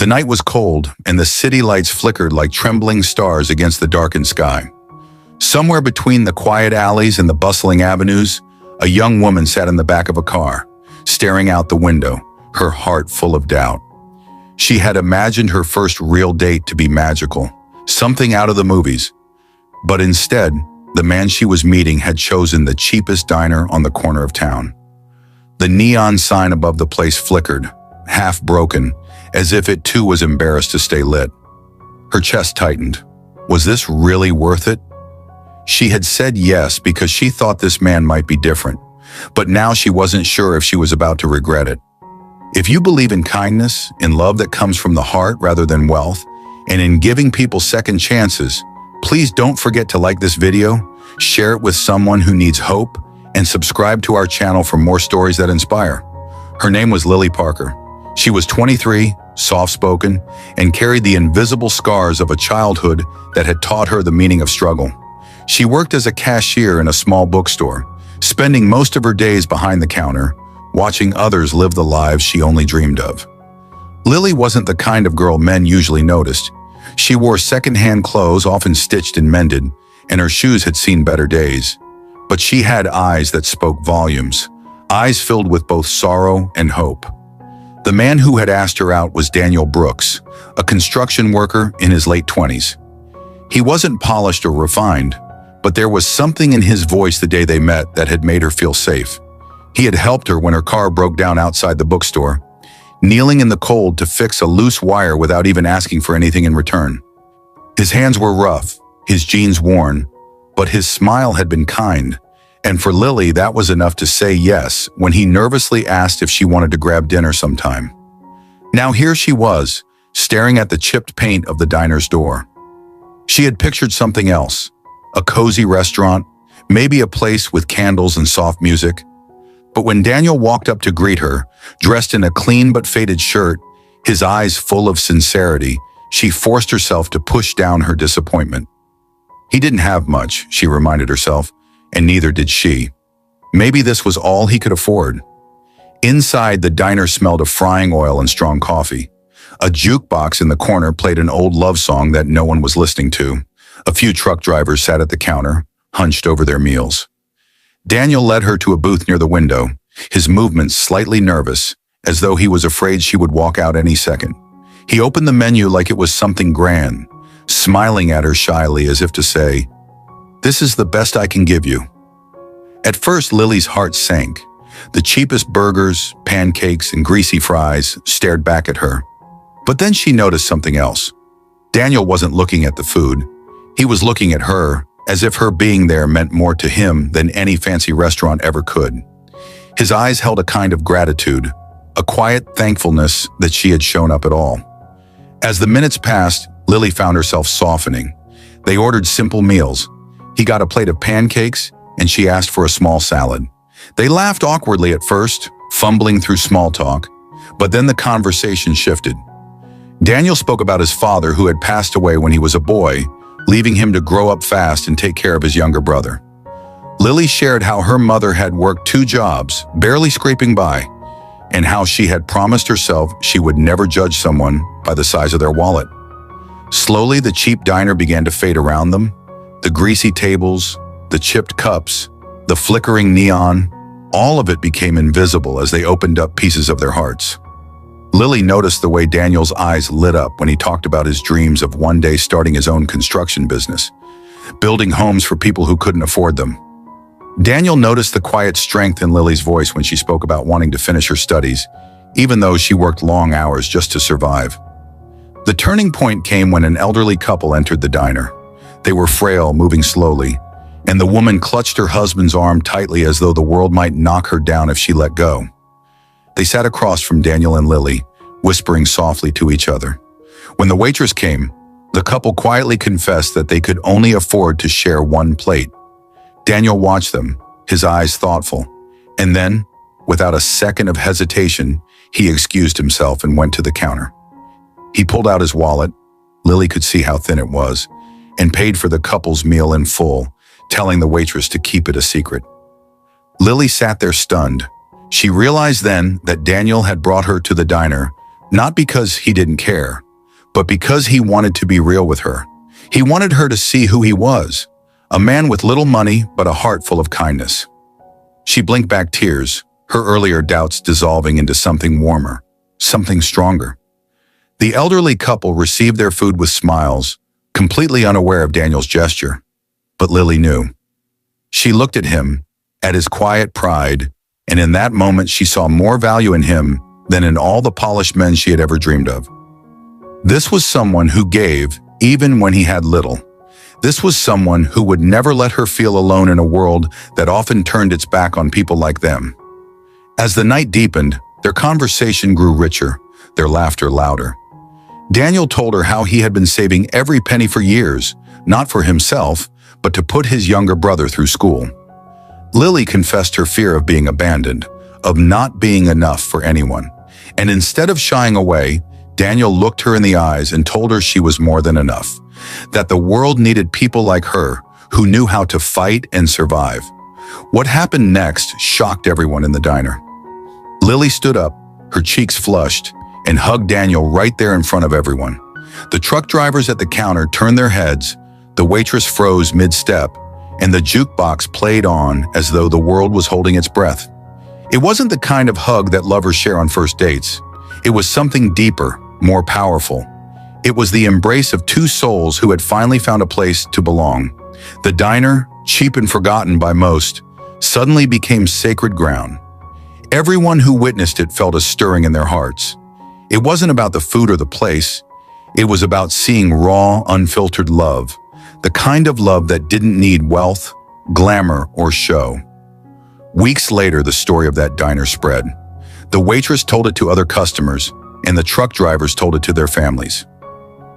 The night was cold, and the city lights flickered like trembling stars against the darkened sky. Somewhere between the quiet alleys and the bustling avenues, a young woman sat in the back of a car, staring out the window, her heart full of doubt. She had imagined her first real date to be magical, something out of the movies. But instead, the man she was meeting had chosen the cheapest diner on the corner of town. The neon sign above the place flickered, half broken, as if it too was embarrassed to stay lit. Her chest tightened. Was this really worth it? She had said yes because she thought this man might be different, but now she wasn't sure if she was about to regret it. If you believe in kindness, in love that comes from the heart rather than wealth, and in giving people second chances, please don't forget to like this video, share it with someone who needs hope, and subscribe to our channel for more stories that inspire. Her name was Lily Parker. She was 23, soft-spoken, and carried the invisible scars of a childhood that had taught her the meaning of struggle. She worked as a cashier in a small bookstore, spending most of her days behind the counter, watching others live the lives she only dreamed of. Lily wasn't the kind of girl men usually noticed. She wore second-hand clothes, often stitched and mended, and her shoes had seen better days. But she had eyes that spoke volumes, eyes filled with both sorrow and hope. The man who had asked her out was Daniel Brooks, a construction worker in his late 20s. He wasn't polished or refined, but there was something in his voice the day they met that had made her feel safe. He had helped her when her car broke down outside the bookstore, kneeling in the cold to fix a loose wire without even asking for anything in return. His hands were rough, his jeans worn, but his smile had been kind, and for Lily that was enough to say yes when he nervously asked if she wanted to grab dinner sometime. Now here she was, staring at the chipped paint of the diner's door. She had pictured something else, a cozy restaurant, maybe a place with candles and soft music. But when Daniel walked up to greet her, dressed in a clean but faded shirt, his eyes full of sincerity, she forced herself to push down her disappointment. He didn't have much, she reminded herself, and neither did she. Maybe this was all he could afford. Inside, the diner smelled of frying oil and strong coffee. A jukebox in the corner played an old love song that no one was listening to. A few truck drivers sat at the counter, hunched over their meals. Daniel led her to a booth near the window, his movements slightly nervous, as though he was afraid she would walk out any second. He opened the menu like it was something grand, smiling at her shyly as if to say, "This is the best I can give you." At first, Lily's heart sank. The cheapest burgers, pancakes, and greasy fries stared back at her. But then she noticed something else. Daniel wasn't looking at the food. He was looking at her, as if her being there meant more to him than any fancy restaurant ever could. His eyes held a kind of gratitude, a quiet thankfulness that she had shown up at all. As the minutes passed, Lily found herself softening. They ordered simple meals. He got a plate of pancakes, and she asked for a small salad. They laughed awkwardly at first, fumbling through small talk, but then the conversation shifted. Daniel spoke about his father who had passed away when he was a boy, leaving him to grow up fast and take care of his younger brother. Lily shared how her mother had worked 2 jobs, barely scraping by, and how she had promised herself she would never judge someone by the size of their wallet. Slowly, the cheap diner began to fade around them. The greasy tables, the chipped cups, the flickering neon, all of it became invisible as they opened up pieces of their hearts. Lily noticed the way Daniel's eyes lit up when he talked about his dreams of one day starting his own construction business, building homes for people who couldn't afford them. Daniel noticed the quiet strength in Lily's voice when she spoke about wanting to finish her studies, even though she worked long hours just to survive. The turning point came when an elderly couple entered the diner. They were frail, moving slowly, and the woman clutched her husband's arm tightly as though the world might knock her down if she let go. They sat across from Daniel and Lily, whispering softly to each other. When the waitress came, the couple quietly confessed that they could only afford to share one plate. Daniel watched them, his eyes thoughtful, and then, without a second of hesitation, he excused himself and went to the counter. He pulled out his wallet, Lily could see how thin it was, and paid for the couple's meal in full, telling the waitress to keep it a secret. Lily sat there stunned. She realized then that Daniel had brought her to the diner, Not because he didn't care, but because he wanted to be real with her. He wanted her to see who he was, a man with little money but a heart full of kindness. She blinked back tears, her earlier doubts dissolving into something warmer, something stronger. The elderly couple received their food with smiles, completely unaware of Daniel's gesture. But Lily knew. She looked at him, at his quiet pride, and in that moment she saw more value in him than in all the polished men she had ever dreamed of. This was someone who gave, even when he had little. This was someone who would never let her feel alone in a world that often turned its back on people like them. As the night deepened, their conversation grew richer, their laughter louder. Daniel told her how he had been saving every penny for years, not for himself, but to put his younger brother through school. Lily confessed her fear of being abandoned, of not being enough for anyone. And instead of shying away, Daniel looked her in the eyes and told her she was more than enough, that the world needed people like her who knew how to fight and survive. What happened next shocked everyone in the diner. Lily stood up, her cheeks flushed, and hugged Daniel right there in front of everyone. The truck drivers at the counter turned their heads, the waitress froze mid-step, and the jukebox played on as though the world was holding its breath. It wasn't the kind of hug that lovers share on first dates. It was something deeper, more powerful. It was the embrace of two souls who had finally found a place to belong. The diner, cheap and forgotten by most, suddenly became sacred ground. Everyone who witnessed it felt a stirring in their hearts. It wasn't about the food or the place. It was about seeing raw, unfiltered love, the kind of love that didn't need wealth, glamour, or show. Weeks later, the story of that diner spread. The waitress told it to other customers, and the truck drivers told it to their families.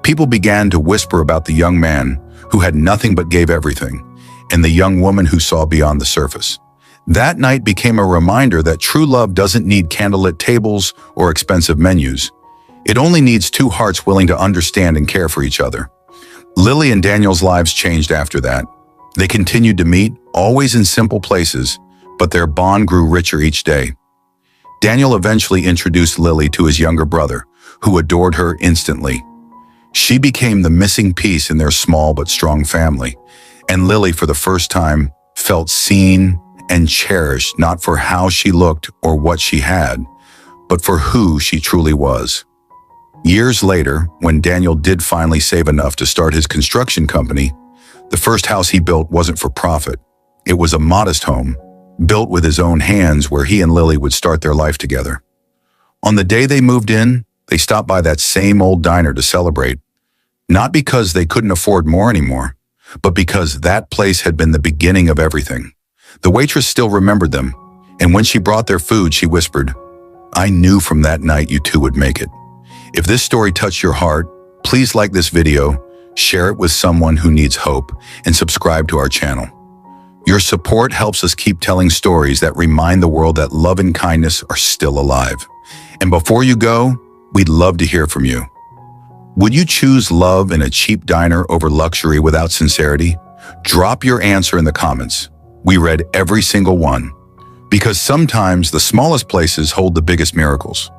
People began to whisper about the young man who had nothing but gave everything, and the young woman who saw beyond the surface. That night became a reminder that true love doesn't need candlelit tables or expensive menus. It only needs two hearts willing to understand and care for each other. Lily and Daniel's lives changed after that. They continued to meet, always in simple places, but their bond grew richer each day. Daniel eventually introduced Lily to his younger brother, who adored her instantly. She became the missing piece in their small but strong family, and Lily, for the first time, felt seen and cherished, not for how she looked or what she had, but for who she truly was. Years later, when Daniel did finally save enough to start his construction company, the first house he built wasn't for profit. It was a modest home, built with his own hands, where he and Lily would start their life together. On the day they moved in, they stopped by that same old diner to celebrate, not because they couldn't afford more anymore, but because that place had been the beginning of everything. The waitress still remembered them, and when she brought their food, she whispered, "I knew from that night you two would make it." If this story touched your heart, please like this video, share it with someone who needs hope, and subscribe to our channel. Your support helps us keep telling stories that remind the world that love and kindness are still alive. And before you go, we'd love to hear from you. Would you choose love in a cheap diner over luxury without sincerity? Drop your answer in the comments. We read every single one, because sometimes the smallest places hold the biggest miracles.